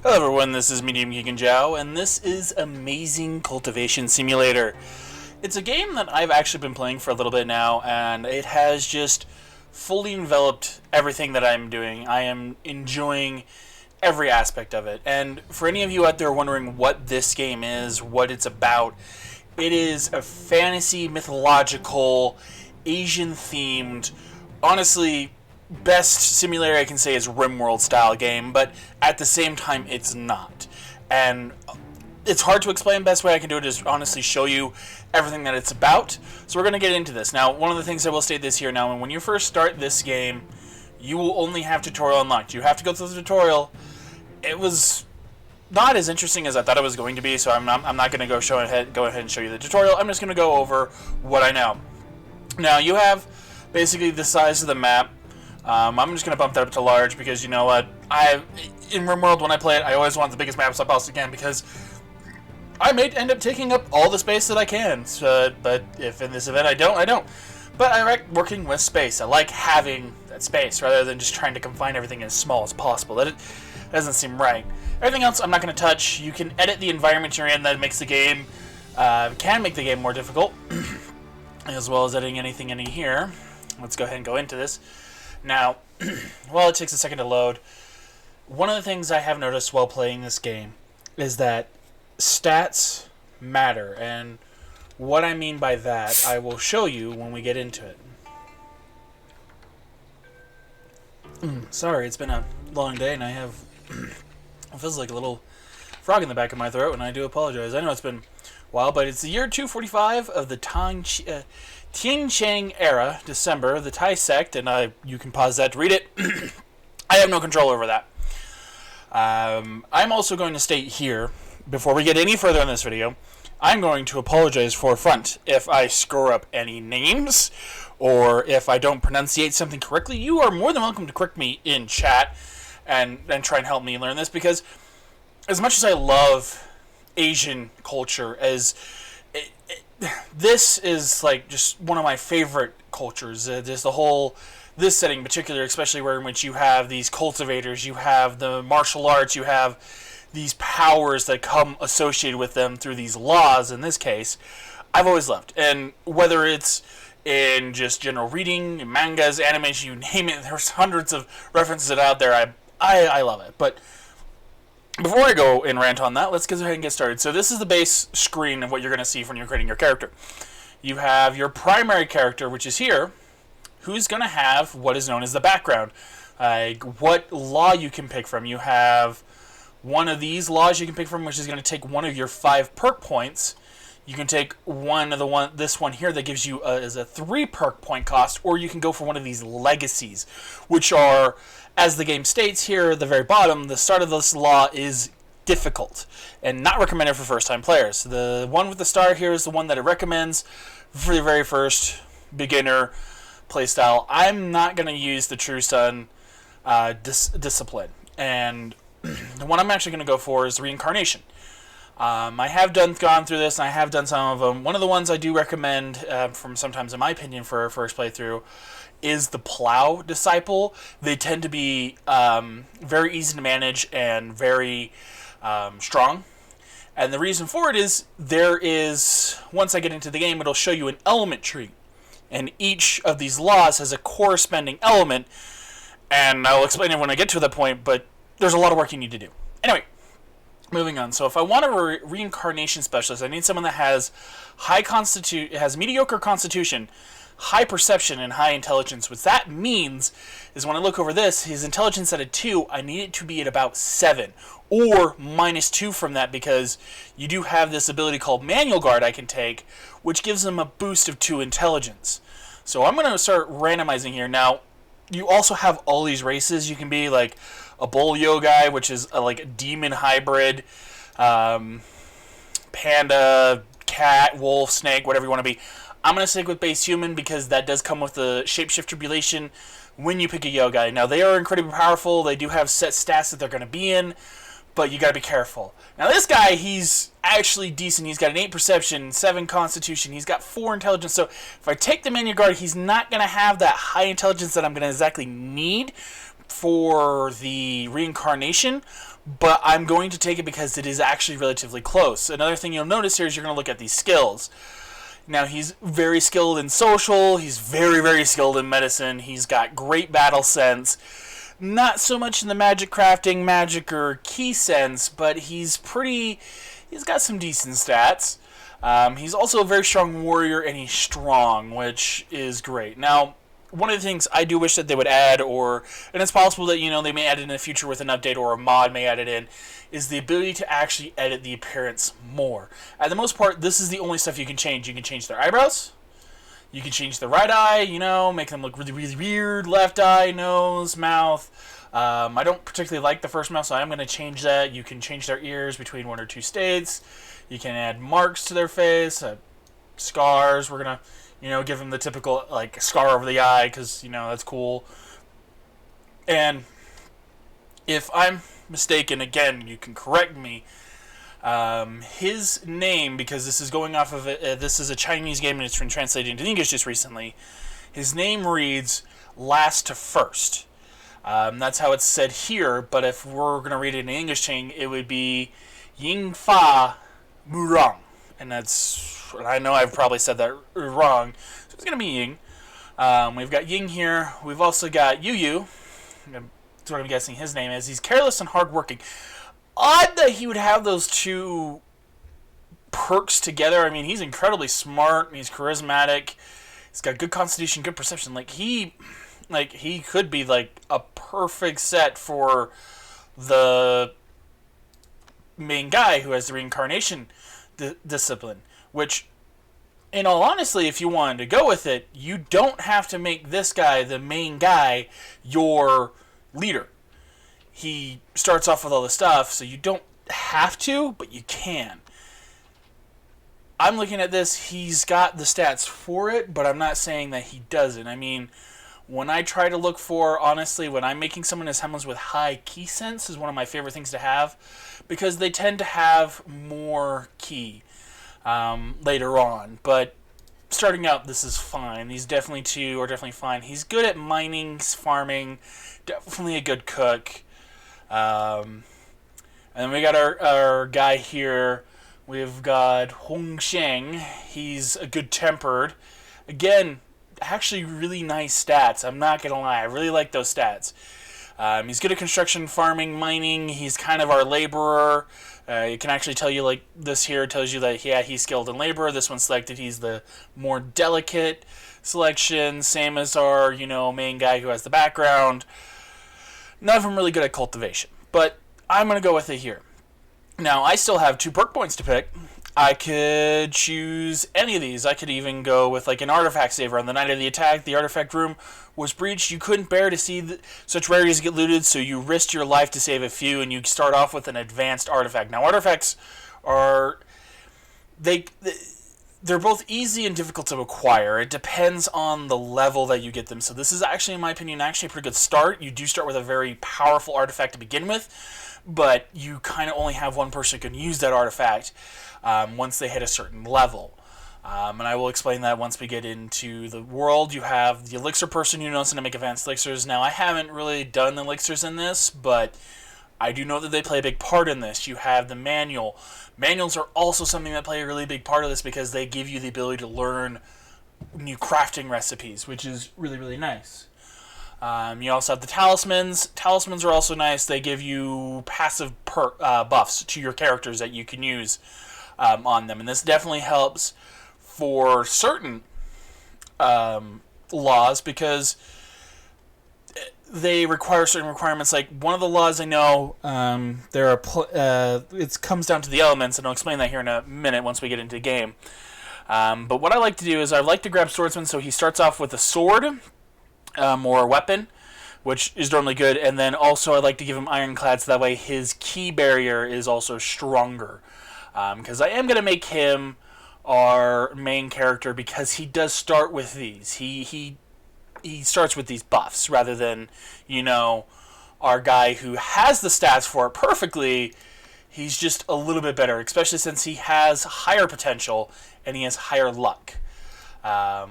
Hello everyone, this is TheMediumkinkajou, and this is Amazing Cultivation Simulator. It's a game that I've actually been playing for a little bit now, and it has just fully enveloped everything that I'm doing. I am enjoying every aspect of it. And for any of you out there wondering what this game is, what it's about, it is a fantasy, mythological, Asian-themed, honestly, best simulator I can say is RimWorld style game, but at the same time it's not. And it's hard to explain. Best way I can do it is honestly show you everything that it's about. So we're going to get into this. Now, one of the things I will state this here now, when you first start this game, you will only have tutorial unlocked. You have to go through the tutorial. It was not as interesting as I thought it was going to be, so I'm not going to go ahead and show you the tutorial. I'm just going to go over what I know. Now, you have basically the size of the map. I'm just going to bump that up to large because, you know what, in RimWorld when I play it, I always want the biggest maps I possibly can because I may end up taking up all the space that I can, but if in this event I don't. But I like working with space. I like having that space rather than just trying to confine everything as small as possible. That doesn't seem right. Everything else I'm not going to touch. You can edit the environment you're in. That makes the game, can make the game more difficult, as well as editing anything in here. Let's go ahead and go into this. Now, while it takes a second to load, one of the things I have noticed while playing this game is that stats matter, and what I mean by that, I will show you when we get into it. Sorry, it's been a long day, and I have it feels like a little frog in the back of my throat, and I do apologize. I know it's been a while, but it's the year 245 of the Tianchang era, December, the Tai sect, and you can pause that to read it. I have no control over that. I'm also going to state here, before we get any further in this video, I'm going to apologize forefront if I screw up any names, or if I don't pronunciate something correctly. You are more than welcome to correct me in chat, and try and help me learn this, because as much as I love Asian culture, this is like just one of my favorite cultures. Just this setting in particular, especially in which you have these cultivators, you have the martial arts, you have these powers that come associated with them through these laws, in this case, I've always loved. And whether it's in just general reading, mangas, animation, you name it, there's hundreds of references out there. I love it. But before I go and rant on that, let's go ahead and get started. So this is the base screen of what you're going to see when you're creating your character. You have your primary character, which is here, who's going to have what is known as the background. What law you can pick from. You have one of these laws you can pick from, which is going to take one of your 5 perk points. You can take this one here that gives you as a 3 perk point cost, or you can go for one of these legacies, which are, as the game states here at the very bottom, the start of this law is difficult and not recommended for first-time players. The one with the star here is the one that it recommends for the very first beginner playstyle. I'm not going to use the True Sun discipline, and the one I'm actually going to go for is Reincarnation. I have gone through this, and I have done some of them. One of the ones I do recommend, from sometimes in my opinion, for a first playthrough, is the Plow Disciple. They tend to be very easy to manage and very strong. And the reason for it is, once I get into the game, it'll show you an element tree. And each of these laws has a corresponding element, and I'll explain it when I get to that point, but there's a lot of work you need to do. Anyway, moving on. So if I want a reincarnation specialist, I need someone that has has mediocre constitution, high perception, and high intelligence. What that means is when I look over this, his intelligence at a 2, I need it to be at about 7, or -2 from that, because you do have this ability called Manual Guard I can take, which gives him a boost of 2 intelligence. So I'm going to start randomizing here. Now, you also have all these races. You can be like a bull yogai, which is like a demon hybrid, panda, cat, wolf, snake, whatever you want to be. I'm going to stick with base human because that does come with the shapeshift tribulation when you pick a yogai. Now, they are incredibly powerful. They do have set stats that they're going to be in, but you got to be careful. Now, this guy, he's actually decent. He's got an 8 perception, 7 constitution. He's got 4 intelligence. So if I take the Manual Guard, he's not going to have that high intelligence that I'm going to exactly need for the reincarnation, but I'm going to take it because it is actually relatively close. Another thing you'll notice here is you're going to look at these skills. Now, he's very skilled in social, he's very, very skilled in medicine, he's got great battle sense, not so much in the magic crafting, magic, or key sense, but he's got some decent stats. He's also a very strong warrior, and he's strong, which is great. Now, one of the things I do wish that they would add, and it's possible that, they may add it in the future with an update, or a mod may add it in, is the ability to actually edit the appearance more. At the most part, this is the only stuff you can change. You can change their eyebrows, you can change the right eye, make them look really, really weird, left eye, nose, mouth. I don't particularly like the first mouth, so I'm going to change that. You can change their ears between 1 or 2 states. You can add marks to their face, scars. We're going to, give them the typical, scar over the eye, because, that's cool. And if I'm mistaken, again, you can correct me, his name, because this is going off of this is a Chinese game and it's been translated into English just recently, his name reads last to first. That's how it's said here, but if we're going to read it in English, it would be Ying Fa Murong. And I know I've probably said that wrong, so it's going to be Ying. We've got Ying here. We've also got Yu. That's what I'm guessing his name is. He's careless and hardworking. Odd that he would have those two perks together. I mean, he's incredibly smart, and he's charismatic. He's got good constitution, good perception. He could be a perfect set for the main guy who has the reincarnation discipline, which, in all honesty, if you wanted to go with it, you don't have to make this guy, the main guy, your leader. He starts off with all the stuff, so you don't have to, but you can. I'm looking at this, he's got the stats for it, but I'm not saying that he doesn't. I mean, when I try to look for, honestly, when I'm making someone as someone with high key sense is one of my favorite things to have, because they tend to have more key later on. But starting out, this is fine. These definitely fine. He's good at mining, farming, definitely a good cook. And then we got our guy here. We've got Hong Sheng. He's a good-tempered. Again, actually really nice stats. I'm not going to lie. I really like those stats. He's good at construction, farming, mining. He's kind of our laborer. It can actually tell you, this here tells you that, yeah, he's skilled in labor. This one's selected. He's the more delicate selection. Same as our, main guy who has the background. None of them really good at cultivation. But I'm going to go with it here. Now, I still have 2 perk points to pick. I could choose any of these. I could even go with an artifact saver. On the night of the attack, the artifact room was breached. You couldn't bear to see such rarities get looted, so you risked your life to save a few, and you start off with an advanced artifact. Now, artifacts are... They're both easy and difficult to acquire. It depends on the level that you get them. So this is actually, in my opinion, a pretty good start. You do start with a very powerful artifact to begin with, but you kind of only have one person who can use that artifact once they hit a certain level. And I will explain that once we get into the world. You have the elixir person who knows how to make advanced elixirs. Now, I haven't really done the elixirs in this, but I do know that they play a big part in this. You have the manual. Manuals are also something that play a really big part of this because they give you the ability to learn new crafting recipes, which is really, really nice. You also have the talismans. Talismans are also nice. They give you passive buffs to your characters that you can use on them. And this definitely helps for certain laws because they require certain requirements. Like one of the laws I know, it comes down to the elements, and I'll explain that here in a minute once we get into the game. But what I like to do is I like to grab swordsman, so he starts off with a sword or a weapon, which is normally good, and then also I like to give him ironclad so that way his key barrier is also stronger. Because I am going to make him our main character because he does start with these. He starts with these buffs rather than, our guy who has the stats for it perfectly. He's just a little bit better, especially since he has higher potential and he has higher luck,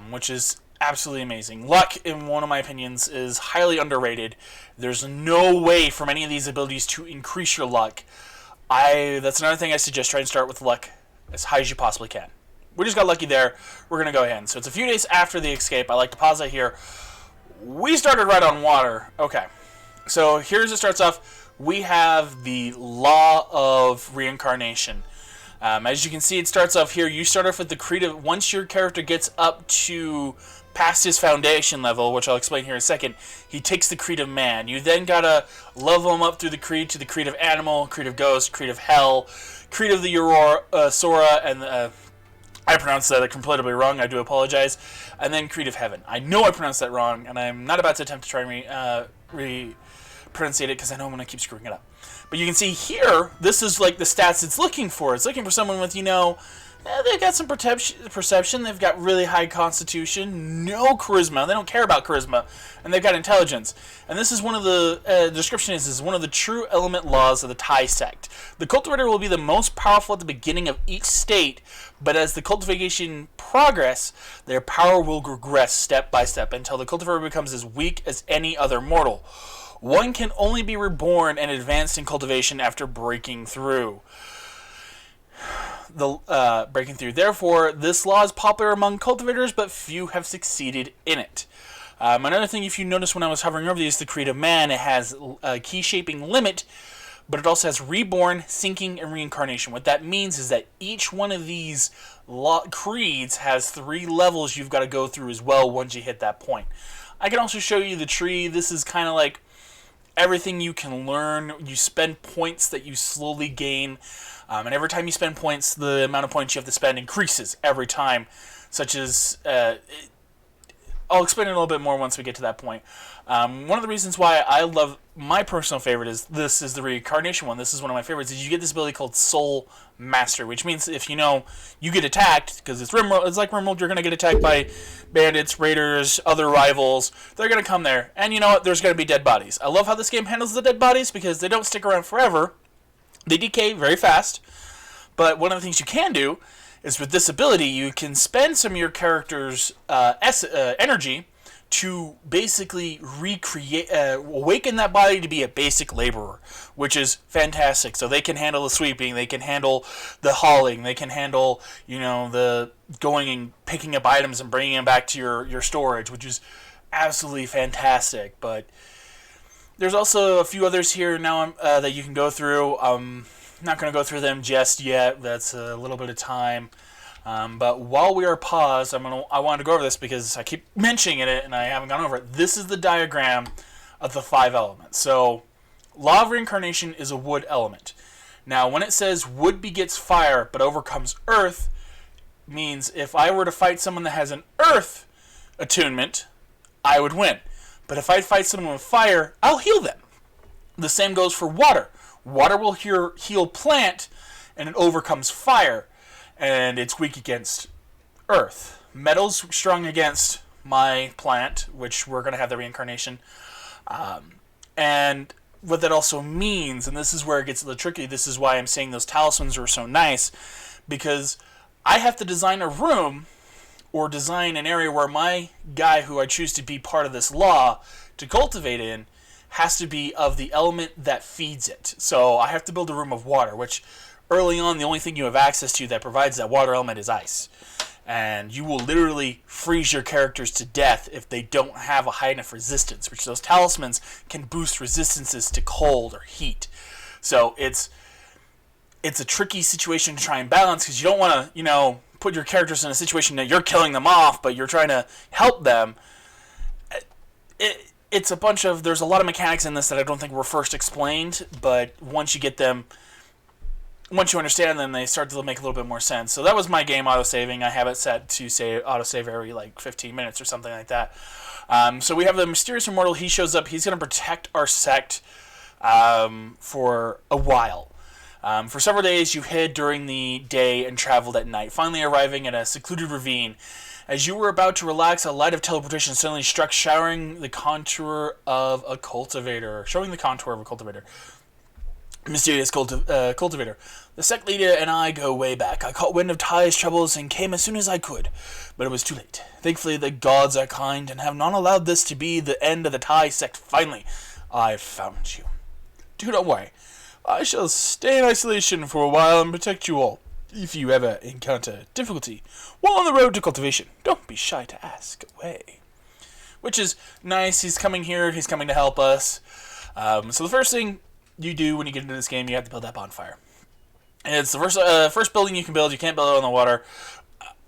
which is absolutely amazing. Luck, in one of my opinions, is highly underrated. There's no way from any of these abilities to increase your luck. That's another thing I suggest. Try and start with luck as high as you possibly can. We just got lucky there. We're going to go ahead. So it's a few days after the escape. I like to pause it here. We started right on water. Okay. So here's it starts off. We have the Law of Reincarnation. As you can see, it starts off here. You start off with the creed of, once your character gets up to past his foundation level, which I'll explain here in a second, he takes the creed of man. You then gotta level him up through the creed to the creed of animal, creed of ghost, creed of hell, creed of the Sora, and I pronounced that completely wrong. I do apologize. And then creed of heaven. I know I pronounced that wrong, and I'm not about to attempt to try and re-pronunciate it because I know I'm going to keep screwing it up. But you can see here, this is like the stats it's looking for. It's looking for someone with, they've got some perception, they've got really high constitution, no charisma, they don't care about charisma, and they've got intelligence. And this is one of the, description is one of the true element laws of the Tai sect. The cultivator will be the most powerful at the beginning of each state, but as the cultivation progress, their power will regress step by step until the cultivator becomes as weak as any other mortal. One can only be reborn and advanced in cultivation after breaking through. Therefore, this law is popular among cultivators, but few have succeeded in it. Another thing, if you notice when I was hovering over these, the creed of man, it has a key shaping limit, but it also has reborn, sinking, and reincarnation. What that means is that each one of these creeds has 3 levels you've got to go through as well once you hit that point. I can also show you the tree. This is kind of like everything you can learn. You spend points that you slowly gain, and every time you spend points, the amount of points you have to spend increases every time, such as I'll explain it a little bit more once we get to that point. One of the reasons why I love, my personal favorite is the reincarnation one. This is one of my favorites. Is you get this ability called Soul Master, which means if you get attacked, because it's like Rimworld, you're going to get attacked by bandits, raiders, other rivals. They're going to come there, and you know what? There's going to be dead bodies. I love how this game handles the dead bodies because they don't stick around forever. They decay very fast. But one of the things you can do is with this ability, you can spend some of your character's energy to basically awaken that body to be a basic laborer, which is fantastic. So they can handle the sweeping, they can handle the hauling, they can handle, the going and picking up items and bringing them back to your storage, which is absolutely fantastic. But there's also a few others here now that you can go through. I'm not going to go through them just yet. That's a little bit of time. But while we are paused, I wanted to go over this because I keep mentioning it and I haven't gone over it. This is the diagram of the 5 elements. So, Law of Reincarnation is a wood element. Now, when it says wood begets fire but overcomes earth, means if I were to fight someone that has an earth attunement, I would win. But if I fight someone with fire, I'll heal them. The same goes for water. Water will heal plant, and it overcomes fire, and it's weak against earth. Metal's strong against my plant, which we're going to have the reincarnation. And what that also means, and this is where it gets a little tricky, this is why I'm saying those talismans are so nice, because I have to design a room or design an area where my guy who I choose to be part of this law to cultivate in has to be of the element that feeds it. So I have to build a room of water, which early on the only thing you have access to that provides that water element is ice. And you will literally freeze your characters to death if they don't have a high enough resistance, which those talismans can boost resistances to cold or heat. So it's a tricky situation to try and balance because you don't want to, put your characters in a situation that you're killing them off, but you're trying to help them. There's a lot of mechanics in this that I don't think were first explained, but once you understand them, they start to make a little bit more sense. So that was my game autosaving. I have it set to say autosave every 15 minutes or something like that. So we have the Mysterious Immortal. He shows up. He's going to protect our sect for a while. For several days, you hid during the day and traveled at night, finally arriving at a secluded ravine. As you were about to relax, a light of teleportation suddenly struck, showing the contour of a cultivator. Mysterious Cultivator. The sect leader and I go way back. I caught wind of Ty's troubles and came as soon as I could, but it was too late. Thankfully, the gods are kind and have not allowed this to be the end of the Ty sect. Finally, I found you. Do not worry. I shall stay in isolation for a while and protect you all. If you ever encounter difficulty while on the road to cultivation, don't be shy to ask away. Which is nice. He's coming here. He's coming to help us. So the first thing you do when you get into this game, you have to build that bonfire. And it's the first building you can build. You can't build it on the water.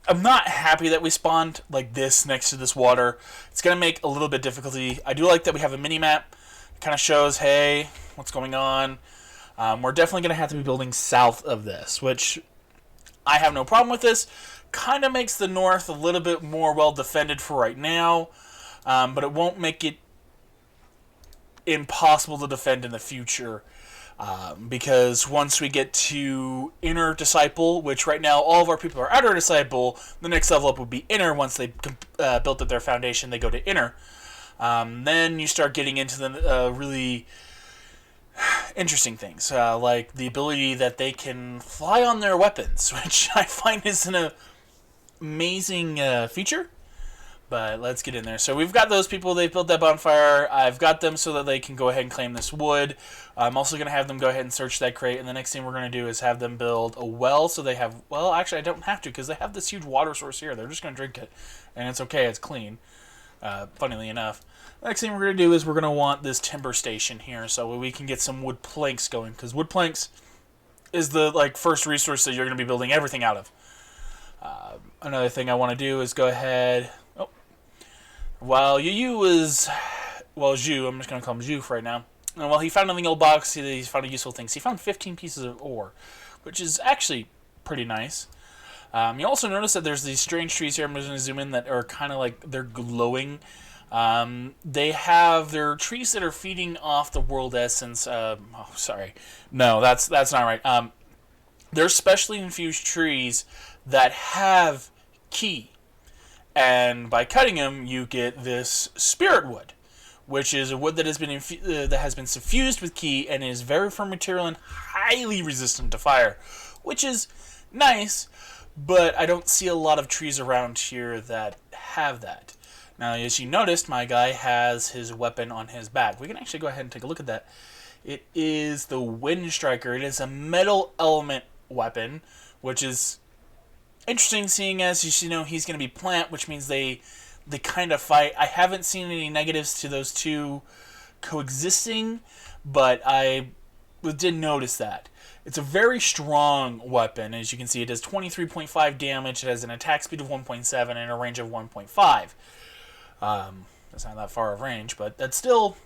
I'm not happy that we spawned like this next to this water. It's going to make a little bit difficulty. I do like that we have a mini-map. It kind of shows, hey, what's going on. We're definitely going to have to be building south of this, which I have no problem with this. Kind of makes the north a little bit more well-defended for right now, but it won't make it impossible to defend in the future. Because once we get to Inner Disciple, which right now all of our people are Outer Disciple, the next level up would be Inner. Once they built up their foundation, they go to Inner. Then you start getting into the really interesting things, like the ability that they can fly on their weapons, which I find is an amazing feature. But let's get in there. So we've got those people. They've built that bonfire. I've got them so that they can go ahead and claim this wood. I'm also going to have them go ahead and search that crate. And the next thing we're going to do is have them build a well. So they have... Well, actually, I don't have to because they have this huge water source here. They're just going to drink it. And it's okay. It's clean. Funnily enough. The next thing we're going to do is we're going to want this timber station here so we can get some wood planks going. Because wood planks is the first resource that you're going to be building everything out of. Another thing I want to do is go ahead... While Yu was... Well, Zhu, I'm just going to call him Zhu for right now. And while he found in the old box, he found useful things. He found 15 pieces of ore, which is actually pretty nice. You also notice that there's these strange trees here. I'm just going to zoom in that are kind of like... They're glowing. They have... They're trees that are feeding off the world essence. Sorry. No, that's not right. They're specially infused trees that have ki. And by cutting them, you get this spirit wood, which is a wood that has been suffused with ki and is very firm material and highly resistant to fire, which is nice, but I don't see a lot of trees around here that have that. Now, as you noticed, my guy has his weapon on his back. We can actually go ahead and take a look at that. It is the Wind Striker. It is a metal element weapon, which is interesting, seeing as he's going to be plant, which means they kind of fight. I haven't seen any negatives to those two coexisting, but I did notice that. It's a very strong weapon. As you can see, it does 23.5 damage. It has an attack speed of 1.7 and a range of 1.5. That's not that far of range, but that's still,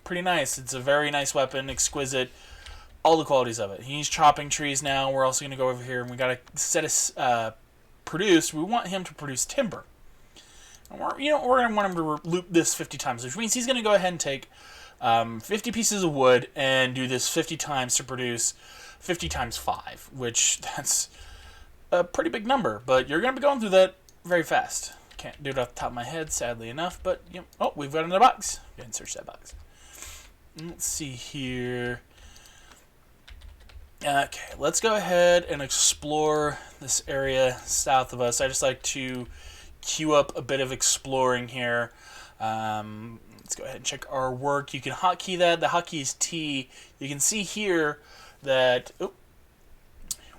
pretty nice. It's a very nice weapon, exquisite. All the qualities of it. He's chopping trees now. We're also going to go over here and we got to set us produce. We want him to produce timber. And we're going to want him to loop this 50 times, which means he's going to go ahead and take 50 pieces of wood and do this 50 times to produce 50 times 5, which that's a pretty big number. But you're going to be going through that very fast. Can't do it off the top of my head, sadly enough. But oh, we've got another box. Go ahead and search that box. Let's see here. Okay, let's go ahead and explore this area south of us. I just like to queue up a bit of exploring here. Let's go ahead and check our work. You can hotkey that. The hotkey is T. You can see here that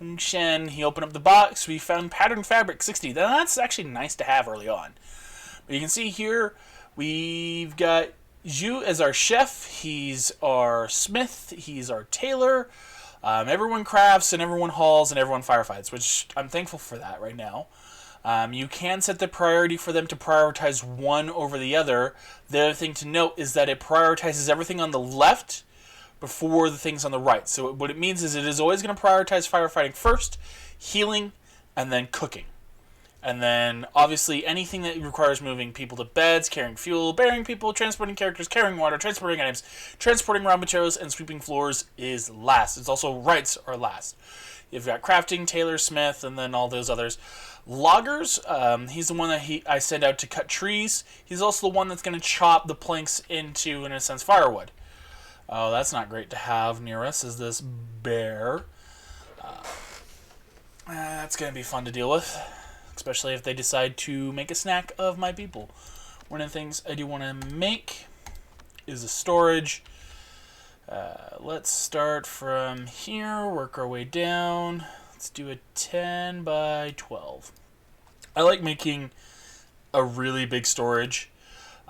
Hung Shen, he opened up the box. We found pattern fabric 60. Now, that's actually nice to have early on. But you can see here we've got Zhu as our chef. He's our smith. He's our tailor. Everyone crafts and everyone hauls and everyone firefights, which I'm thankful for that right now. You can set the priority for them to prioritize one over the other. The other thing to note is that it prioritizes everything on the left before the things on the right. So what it means is it is always going to prioritize firefighting first, healing, and then cooking. And then, obviously, anything that requires moving people to beds, carrying fuel, burying people, transporting characters, carrying water, transporting items, transporting raw materials, and sweeping floors is last. It's also rights are last. You've got crafting, tailor, smith, and then all those others. Loggers, he's the one that I send out to cut trees. He's also the one that's going to chop the planks into, in a sense, firewood. Oh, that's not great to have near us, is this bear. That's going to be fun to deal with, especially if they decide to make a snack of my people. One of the things I do want to make is a storage. Let's start from here, work our way down. Let's do a 10 by 12. I like making a really big storage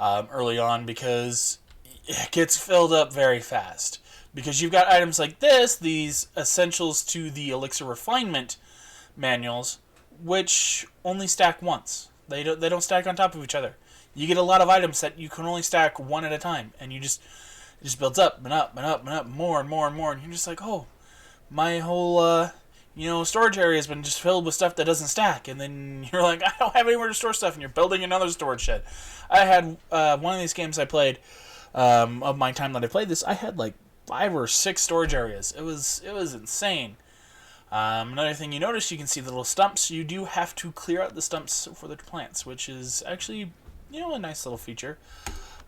early on because it gets filled up very fast. Because you've got items like this, these essentials to the elixir refinement manuals, which only stack once. They don't stack on top of each other. You get a lot of items that you can only stack one at a time, and it just builds up and up and up and up, more and more and more, and you're just like, oh, my whole storage area has been just filled with stuff that doesn't stack, and then you're like, I don't have anywhere to store stuff, and you're building another storage shed. I had one of these games I played of my time that I played this. I had like 5 or 6 storage areas. It was insane. Another thing you notice, you can see the little stumps. You do have to clear out the stumps for the plants, which is actually, a nice little feature.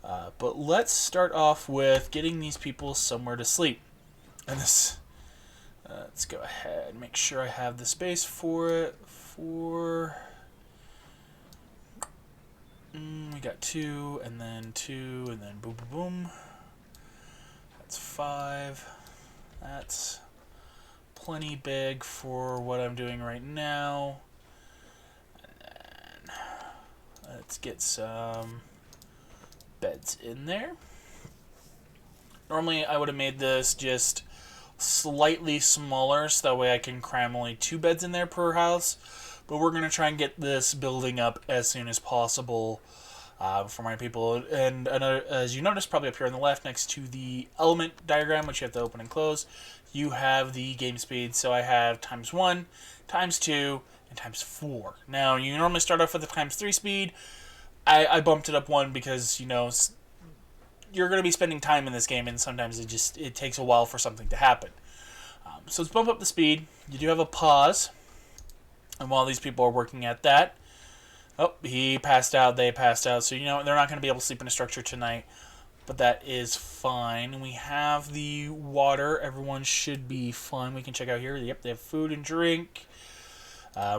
But let's start off with getting these people somewhere to sleep. And this, let's go ahead and make sure I have the space for it. We got 2, and then 2, and then boom, boom, boom. That's 5. That's plenty big for what I'm doing right now. And then let's get some beds in there. Normally I would have made this just slightly smaller so that way I can cram only 2 beds in there per house, but we're going to try and get this building up as soon as possible for my people. And another, as you notice probably up here on the left next to the element diagram, which you have to open and close, you have the game speed. So I have ×1, ×2, and ×4. Now you normally start off with the ×3 speed. I bumped it up 1 because, you're going to be spending time in this game, and sometimes it takes a while for something to happen. So let's bump up the speed. You do have a pause, and while these people are working at that, he passed out, they passed out, so they're not going to be able to sleep in a structure tonight, but that is fine. We have the water. Everyone should be fine. We can check out here. Yep, they have food and drink.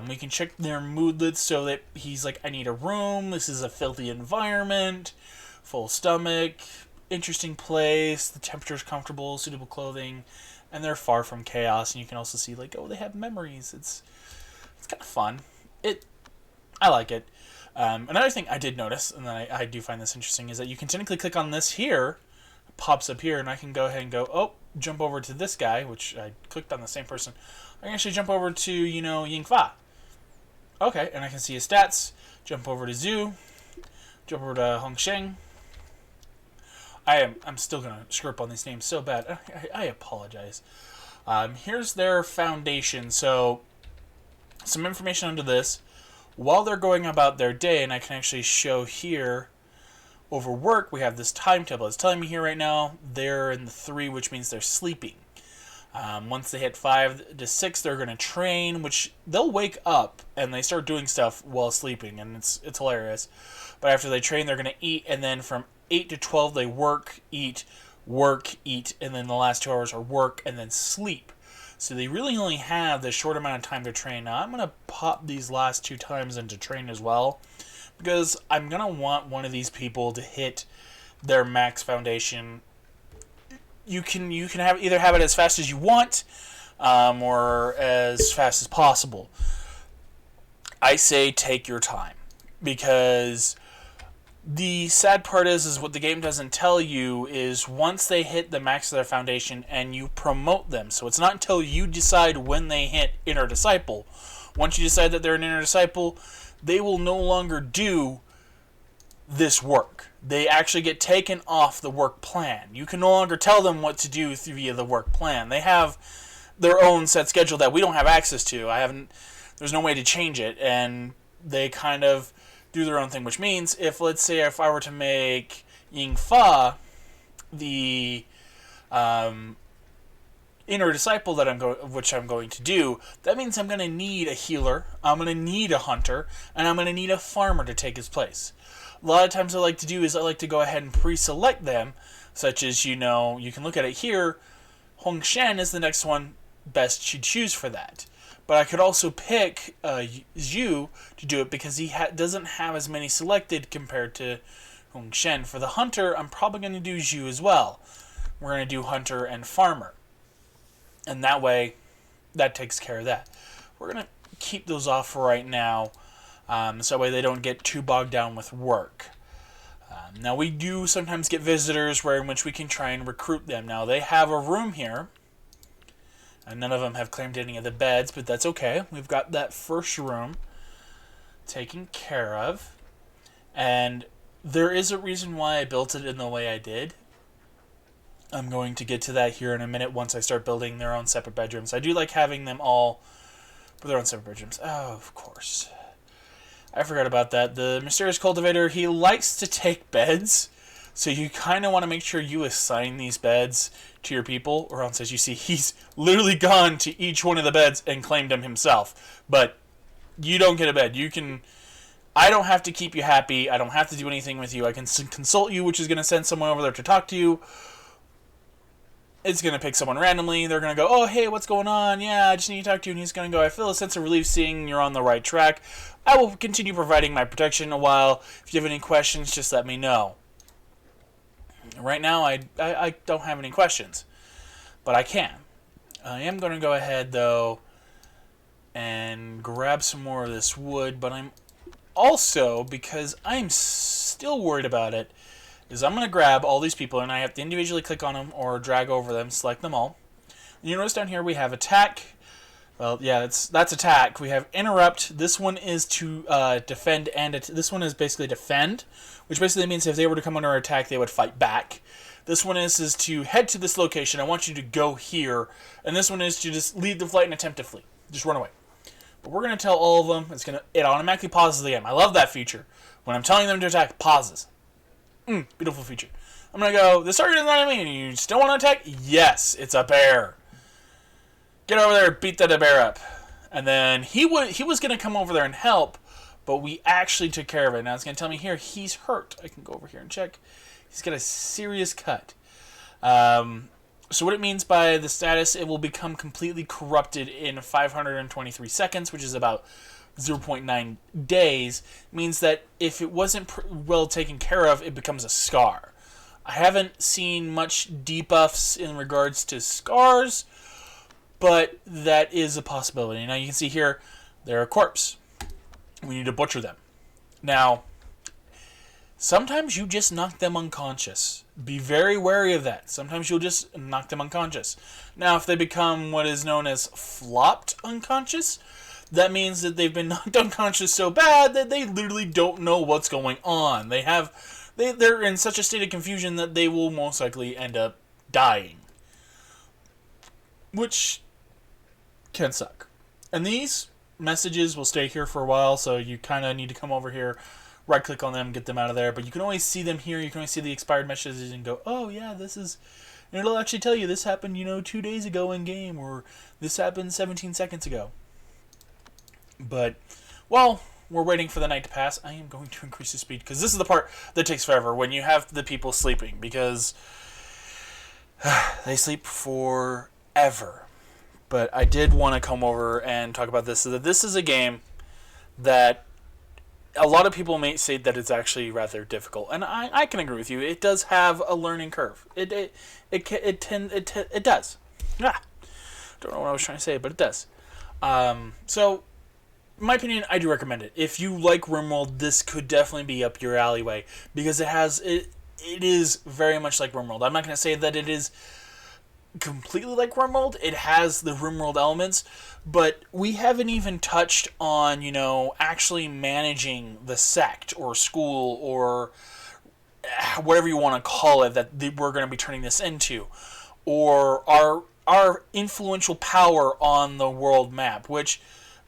We can check their moodlets so that he's like, I need a room. This is a filthy environment. Full stomach. Interesting place. The temperature's comfortable. Suitable clothing. And they're far from chaos. And you can also see, they have memories. It's kind of fun. I like it. Another thing I did notice, and I do find this interesting, is that you can technically click on this here. It pops up here, and I can go ahead and go, jump over to this guy, which I clicked on the same person. I can actually jump over to, Yingfa. Okay, and I can see his stats. Jump over to Zhu. Jump over to Hongsheng. I'm still going to screw up on these names so bad. I apologize. Here's their foundation. So, some information under this. While they're going about their day, and I can actually show here, over work, we have this timetable. It's telling me here right now, they're in the 3, which means they're sleeping. Once they hit 5 to 6, they're going to train, which they'll wake up and they start doing stuff while sleeping, and it's hilarious. But after they train, they're going to eat, and then from 8 to 12, they work, eat, and then the last 2 hours are work and then sleep. So they really only have this short amount of time to train. Now, I'm going to pop these last 2 times into train as well, because I'm going to want one of these people to hit their max foundation. You can either have it as fast as you want, or as fast as possible. I say take your time, because the sad part is what the game doesn't tell you is once they hit the max of their foundation and you promote them. So it's not until you decide when they hit Inner Disciple. Once you decide that they're an Inner Disciple, they will no longer do this work. They actually get taken off the work plan. You can no longer tell them what to do via the work plan. They have their own set schedule that we don't have access to. There's no way to change it, and they kind of do their own thing, which means let's say if I were to make Yingfa the Inner Disciple which I'm going to do, that means I'm going to need a healer, I'm going to need a hunter, and I'm going to need a farmer to take his place. A lot of times what I like to do is I like to go ahead and pre-select them such as, you know, you can look at it here, Hong Shen is the next one best to choose for that. But I could also pick Zhu to do it because he doesn't have as many selected compared to Hong Shen. For the Hunter, I'm probably going to do Zhu as well. We're going to do Hunter and Farmer. And that way, that takes care of that. We're going to keep those off for right now, so that way they don't get too bogged down with work. Now, we do sometimes get visitors in which we can try and recruit them. Now, they have a room here. And none of them have claimed any of the beds, but that's okay. We've got that first room taken care of. And there is a reason why I built it in the way I did. I'm going to get to that here in a minute once I start building their own separate bedrooms. I do like having them all for their own separate bedrooms. Oh, of course. I forgot about that. The Mysterious Cultivator, he likes to take beds. So you kind of want to make sure you assign these beds to your people, or else, as you see, he's literally gone to each one of the beds and claimed them himself. But you don't get a bed. I don't have to keep you happy. I don't have to do anything with you. I can consult you, which is going to send someone over there to talk to you. It's going to pick someone randomly. They're going to go, oh, hey, what's going on? Yeah, I just need to talk to you. And he's going to go, I feel a sense of relief seeing you're on the right track. I will continue providing my protection a while. If you have any questions, just let me know. Right now, I don't have any questions, but I can. I am going to go ahead, though, and grab some more of this wood, but I'm also, because I'm still worried about it, is I'm going to grab all these people, and I have to individually click on them or drag over them, select them all. And you notice down here we have attack. Well, yeah, that's attack. We have interrupt. This one is to defend, and this one is basically defend, which basically means if they were to come under attack, they would fight back. This one is to head to this location. I want you to go here. And this one is to just lead the flight and attempt to flee. Just run away. But we're going to tell all of them. It automatically pauses the game. I love that feature. When I'm telling them to attack, it pauses. Beautiful feature. I'm going to go, this target is not enemy. You still want to attack? Yes, it's a bear. Get over there, beat that bear up. And then he was going to come over there and help, but we actually took care of it. Now it's going to tell me here he's hurt. I can go over here and check. He's got a serious cut. So what it means by the status, it will become completely corrupted in 523 seconds, which is about 0.9 days. Means that if it wasn't well taken care of, it becomes a scar. I haven't seen much debuffs in regards to scars, but that is a possibility. Now you can see here, they're a corpse. We need to butcher them. Now, sometimes you just knock them unconscious. Be very wary of that. Sometimes you'll just knock them unconscious. Now, if they become what is known as flopped unconscious, that means that they've been knocked unconscious so bad that they literally don't know what's going on. They're in such a state of confusion that they will most likely end up dying, which can suck. And these messages will stay here for a while, so you kind of need to come over here, right click on them, get them out of there. But you can always see them here. You can always see the expired messages and go, oh yeah, this is, and it'll actually tell you this happened 2 days ago in game, or this happened 17 seconds ago. But while we're waiting for the night to pass, I am going to increase the speed, because this is the part that takes forever when you have the people sleeping, because they sleep forever. But I did want to come over and talk about this, so that this is a game that a lot of people may say that it's actually rather difficult, and I can agree with you. It does have a learning curve. It does. Don't know what I was trying to say, but it does. So, in my opinion, I do recommend it. If you like RimWorld, this could definitely be up your alleyway, because it is very much like RimWorld. I'm not going to say that it is completely like RimWorld. It has the RimWorld elements, but we haven't even touched on, actually managing the sect or school or whatever you want to call it that we're going to be turning this into, or our influential power on the world map, which,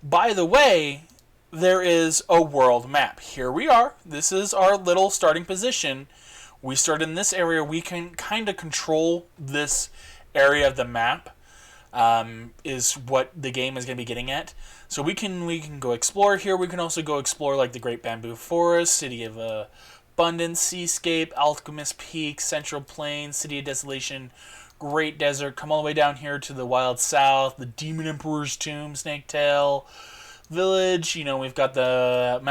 by the way, there is a world map. Here we are. This is our little starting position. We start in this area. We can kind of control this area of the map, is what the game is going to be getting at. So we can go explore here. We can also go explore like the Great Bamboo Forest, City of Abundance, Seascape, Alchemist Peak, Central Plain, City of Desolation, Great Desert. Come all the way down here to the Wild South, the Demon Emperor's Tomb, Snaketail Village. We've got the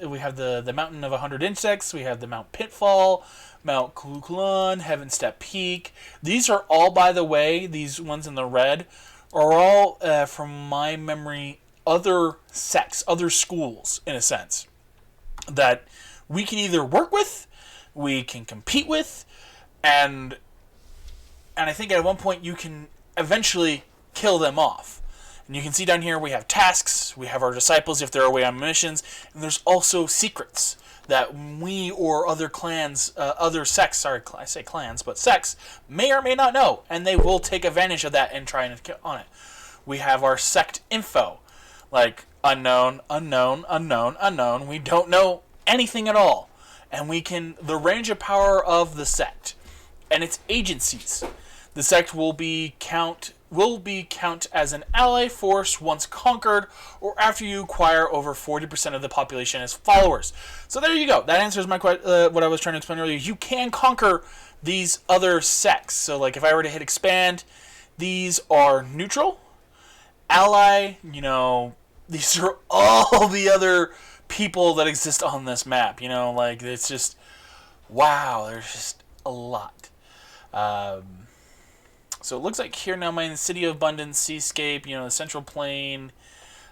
we have the Mountain of 100 Insects. We have the Mount Pitfall, Mount Kulukulon, Heaven Step Peak. These are all, by the way, these ones in the red are all, from my memory, other sects, other schools, in a sense, that we can either work with, we can compete with, and I think at one point you can eventually kill them off. And you can see down here we have tasks, we have our disciples if they're away on missions, and there's also secrets that we or other clans, other sects, sorry, I say clans, but sects, may or may not know, and they will take advantage of that and try and get on it. We have our sect info, like unknown, unknown, unknown, unknown. We don't know anything at all. And the range of power of the sect and its agencies. The sect will be count as an ally force once conquered, or after you acquire over 40% of the population as followers. So there you go. That answers my what I was trying to explain earlier. You can conquer these other sects. So like if I were to hit expand, these are neutral, ally, these are all the other people that exist on this map. Like it's just, wow, there's just a lot. So it looks like here now I'm in the City of Abundance, Seascape, the Central Plain,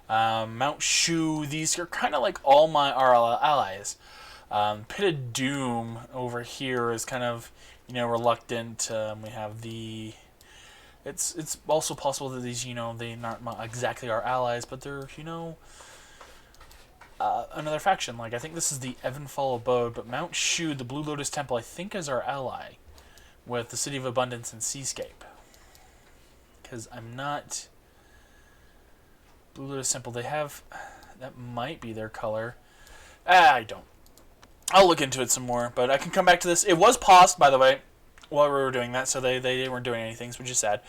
Mount Shu. These are kind of like all our allies. Pit of Doom over here is kind of, reluctant. We have the... It's also possible that these, they're not exactly our allies, but they're, another faction. Like, I think this is the Evanfall Abode, but Mount Shu, the Blue Lotus Temple, I think is our ally with the City of Abundance and Seascape. Because I'm not... Blue Lotus Temple, they have... That might be their color. I don't. I'll look into it some more, but I can come back to this. It was paused, by the way, while we were doing that, so they weren't doing anything, which is sad.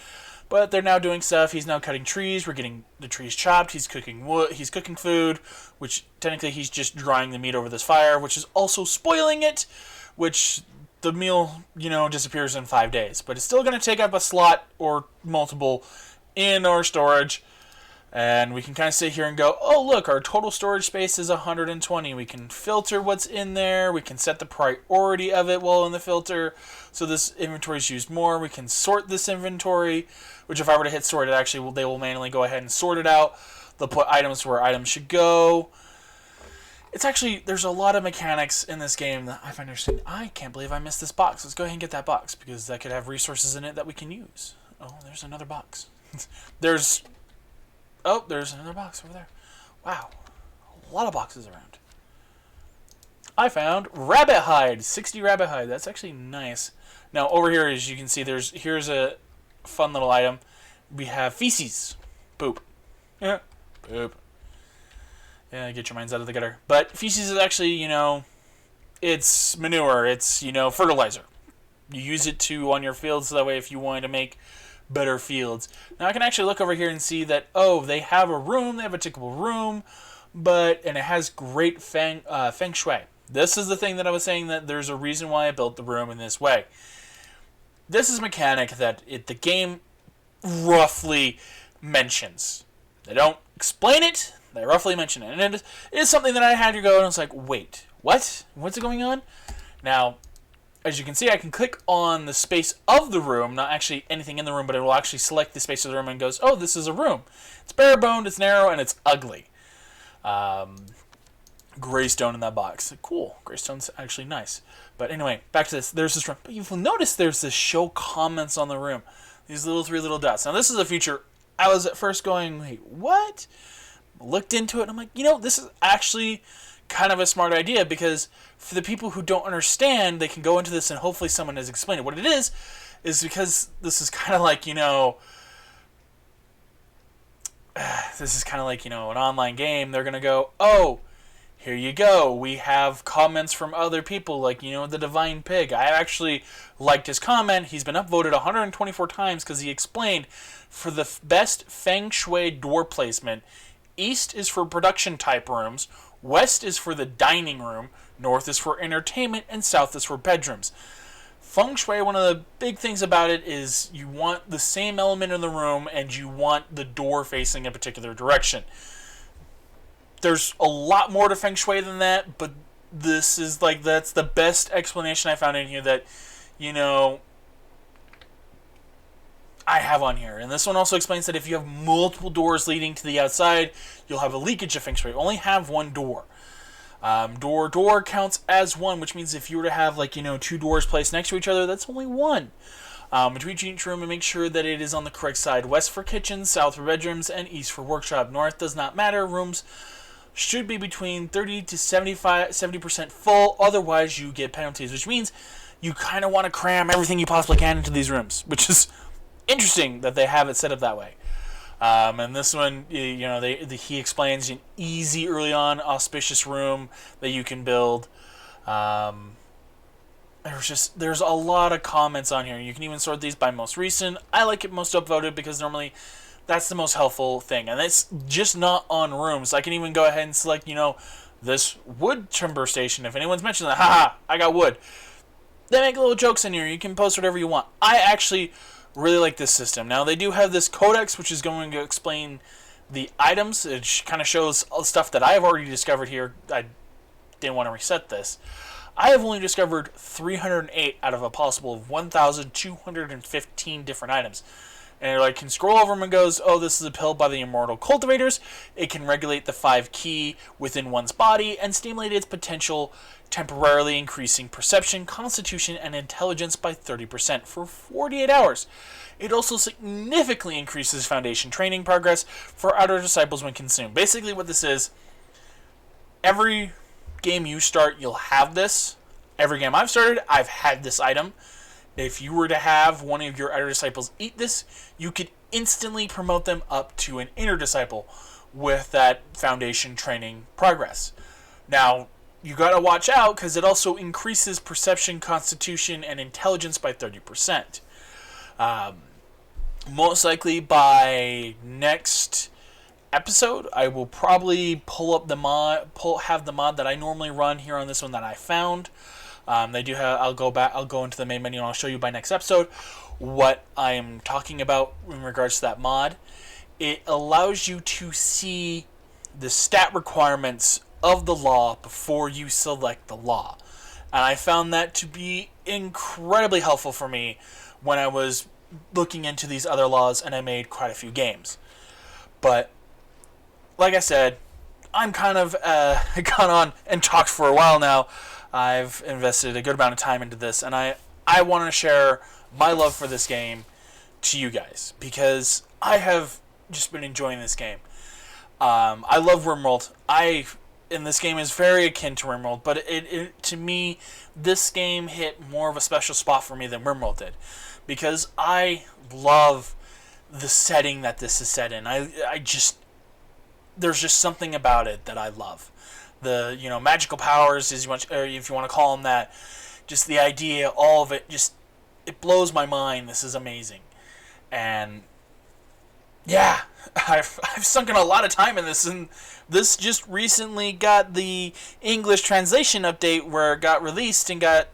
But they're now doing stuff. He's now cutting trees. We're getting the trees chopped. He's cooking wood. He's cooking food, which technically he's just drying the meat over this fire, which is also spoiling it, which... The meal, disappears in 5 days. But it's still going to take up a slot or multiple in our storage. And we can kind of sit here and go, oh, look, our total storage space is 120. We can filter what's in there. We can set the priority of it while in the filter. So this inventory is used more. We can sort this inventory, which if I were to hit sort, they will manually go ahead and sort it out. They'll put items where items should go. It's actually, there's a lot of mechanics in this game that I find interesting. I can't believe I missed this box. Let's go ahead and get that box, because that could have resources in it that we can use. Oh, there's another box. there's another box over there. Wow. A lot of boxes around. I found rabbit hide. 60 rabbit hide. That's actually nice. Now, over here, as you can see, here's a fun little item. We have feces. Poop. Yeah. Poop. Yeah, get your minds out of the gutter. But feces is actually, it's manure. It's, fertilizer. You use it on your fields, so that way if you wanted to make better fields. Now I can actually look over here and see that, they have a room. They have a tickable room. And it has great feng shui. This is the thing that I was saying, that there's a reason why I built the room in this way. This is a mechanic that the game roughly mentions. They don't explain it. They roughly mention it. And it is something that I had to go and I was like, wait, what? What's going on? Now, as you can see, I can click on the space of the room, not actually anything in the room, but it will actually select the space of the room and goes, oh, this is a room. It's bare-boned, it's narrow, and it's ugly. Gray stone in that box. Cool. Gray stone's actually nice. But anyway, back to this. There's this room. But you'll notice there's this show comments on the room. These three little dots. Now, this is a feature I was at first going, wait, what? Looked into it, and I'm like, this is actually kind of a smart idea, because for the people who don't understand, they can go into this and hopefully someone has explained it. What it is because this is kind of like, an online game. They're going to go, oh, here you go. We have comments from other people, like, the Divine Pig. I actually liked his comment. He's been upvoted 124 times because he explained for the best feng shui door placement, east is for production type rooms, west is for the dining room, North is for entertainment, and south is for bedrooms. Feng Shui, one of the big things about it is you want the same element in the room, and you want the door facing a particular direction. There's a lot more to Feng Shui than that, but this is like, that's the best explanation I found in here that, you know, I have on here. And this one also explains that if you have multiple doors leading to the outside, you'll have a leakage of Feng Shui. Only have one door. Door counts as one, which means if you were to have, like, you know, two doors placed next to each other, that's only one. Between each room, and make sure that it is on the correct side. West for kitchens, south for bedrooms, and east for workshop. North does not matter. Rooms should be between 30 to 70% full, otherwise you get penalties, which means you kind of want to cram everything you possibly can into these rooms, which is interesting that they have it set up that way. And this one, you know, he explains an easy, early on, auspicious room that you can build. There's a lot of comments on here. You can even sort these by most recent. I like it most upvoted because normally that's the most helpful thing. And it's just not on rooms. I can even go ahead and select, you know, this wood timber station. If anyone's mentioned that, haha, I got wood. They make little jokes in here. You can post whatever you want. I actually really like this system. Now, they do have this codex, which is going to explain the items. It kind of shows stuff that I have already discovered here. I didn't want to reset this. I have only discovered 308 out of a possible of 1,215 different items. And it can scroll over them and goes, oh, this is a pill by the Immortal Cultivators. It can regulate the 5 ki within one's body and stimulate its potential, temporarily increasing perception, constitution, and intelligence by 30% for 48 hours. It also significantly increases foundation training progress for outer disciples when consumed. Basically what this is, every game you start, you'll have this. Every game I've started, I've had this item. If you were to have one of your outer disciples eat this, you could instantly promote them up to an inner disciple with that foundation training progress. Now, you gotta watch out because it also increases perception, constitution, and intelligence by 30%. Most likely by next episode, I will probably pull up the mod, have the mod that I normally run here on this one that I found. They do have. I'll go into the main menu and I'll show you by next episode what I'm talking about in regards to that mod. It allows you to see the stat requirements of the law before you select the law, and I found that to be incredibly helpful for me when I was looking into these other laws, and I made quite a few games. But like I said, I'm kind of gone on and talked for a while now. I've invested a good amount of time into this, and I want to share my love for this game to you guys because I have just been enjoying this game. I love RimWorld. And this game is very akin to RimWorld, but it to me, this game hit more of a special spot for me than RimWorld did because I love the setting that this is set in. There's just something about it that I love. The magical powers, or if you want to call them that, just the idea, all of it, just it blows my mind. This is amazing, and yeah, I've sunk in a lot of time in this, and this just recently got the English translation update where it got released and got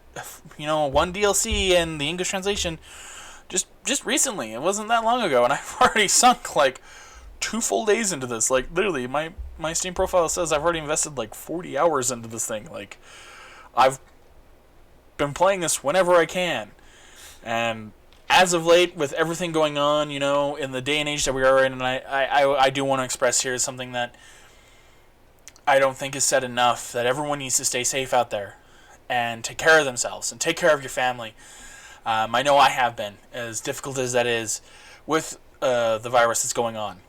one DLC and the English translation just recently. It wasn't that long ago, and I've already sunk like 2 full days into this. Like literally, my Steam profile says I've already invested like 40 hours into this thing. Like, I've been playing this whenever I can. And as of late, with everything going on, in the day and age that we are in, and I do want to express here something that I don't think is said enough, that everyone needs to stay safe out there and take care of themselves and take care of your family. I know I have been, as difficult as that is, with the virus that's going on.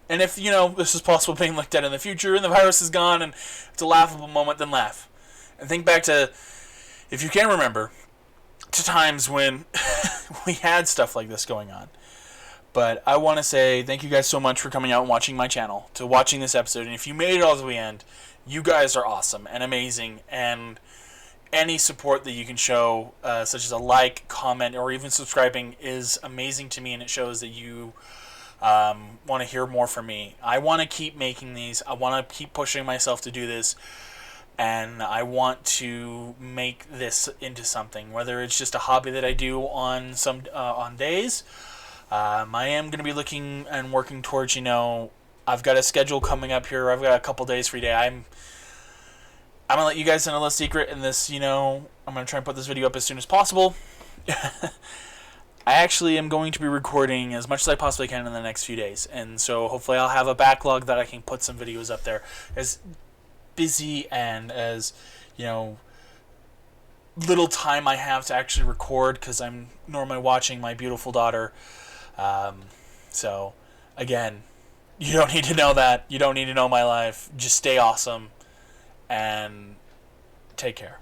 And if, this is possible being looked at in the future and the virus is gone and it's a laughable moment, then laugh. And think back to, if you can remember, to times when we had stuff like this going on. But I want to say thank you guys so much for coming out and watching my channel, to watching this episode. And if you made it all to the end, you guys are awesome and amazing. And any support that you can show, such as a like, comment, or even subscribing, is amazing to me, and it shows that you want to hear more from me. I want to keep making these. I want to keep pushing myself to do this. and I want to make this into something. Whether it's just a hobby that I do on some on days, I am going to be looking and working towards. I've got a schedule coming up here. I've got a couple days free day. I'm gonna let you guys in a little secret in this. I'm gonna try and put this video up as soon as possible. I actually am going to be recording as much as I possibly can in the next few days, and so hopefully I'll have a backlog that I can put some videos up there. As busy and as little time I have to actually record, because I'm normally watching my beautiful daughter. So again, you don't need to know that. You don't need to know my life. Just stay awesome and take care.